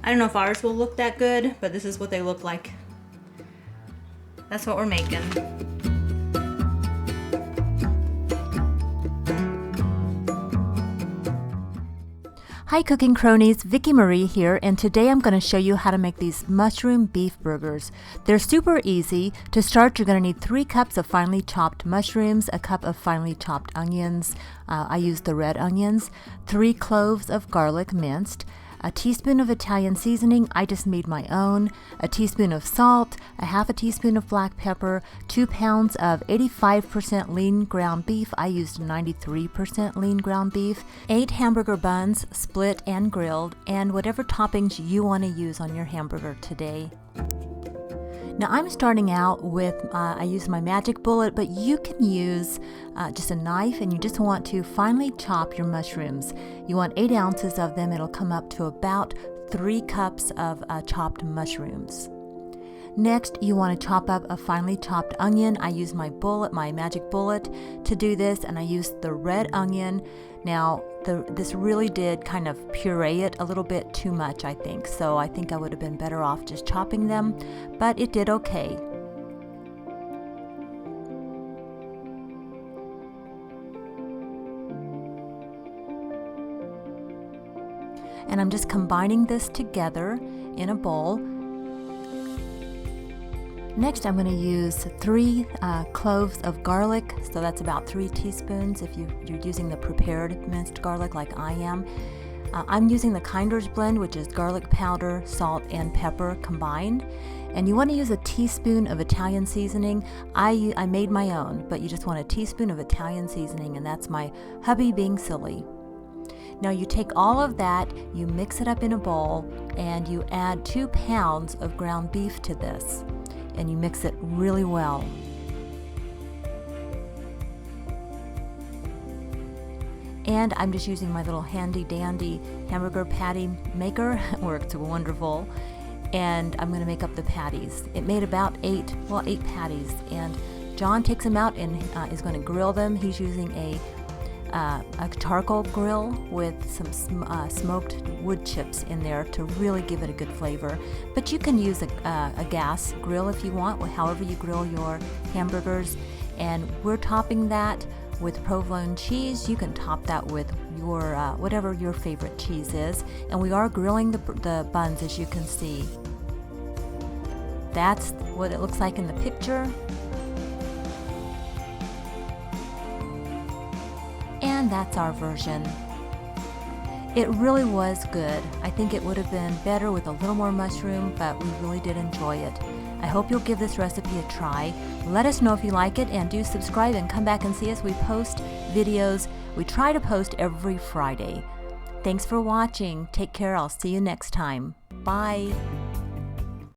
I don't know if ours will look that good, but this is what they look like. That's what we're making. Hi Cooking Cronies, Vicki Marie here, and today I'm going to show you how to make these mushroom beef burgers. They're super easy. To start, you're going to need 3 cups of finely chopped mushrooms, a cup of finely chopped onions, I used the red onions, 3 cloves of garlic minced, a teaspoon of Italian seasoning, I just made my own, a teaspoon of salt, a half a teaspoon of black pepper, 2 pounds of 85% lean ground beef, I used 93% lean ground beef, 8 hamburger buns, split and grilled, and whatever toppings you want to use on your hamburger today. Now I'm starting out with, I used my magic bullet, but you can use just a knife, and you just want to finely chop your mushrooms. You want 8 ounces of them. It'll come up to about 3 cups of chopped mushrooms. Next, you want to chop up a finely chopped onion. I used my magic bullet to do this, and I used the red onion. Now, this really did kind of puree it a little bit too much, I think. So I think I would have been better off just chopping them, but it did okay. And I'm just combining this together in a bowl. Next, I'm going to use 3 cloves of garlic, so that's about 3 teaspoons if you're using the prepared minced garlic like I am. I'm using the Kinder's blend, which is garlic powder, salt, and pepper combined. And you want to use a teaspoon of Italian seasoning. I made my own, but you just want a teaspoon of Italian seasoning, and that's my hubby being silly. Now you take all of that, you mix it up in a bowl, and you add 2 pounds of ground beef to this. And you mix it really well. And I'm just using my little handy dandy hamburger patty maker. It works wonderful. And I'm going to make up the patties. It made about 8 patties. And John takes them out and is going to grill them. He's using a charcoal grill with some smoked wood chips in there to really give it a good flavor. But you can use a gas grill if you want, however you grill your hamburgers. And we're topping that with provolone cheese. You can top that with your whatever your favorite cheese is. And we are grilling the buns, as you can see. That's what it looks like in the picture. And that's our version. It really was good. I think it would have been better with a little more mushroom, but we really did enjoy it. I hope you'll give this recipe a try. Let us know if you like it, and do subscribe and come back and see us. We post videos. We try to post every Friday. Thanks for watching. Take care. I'll see you next time. Bye.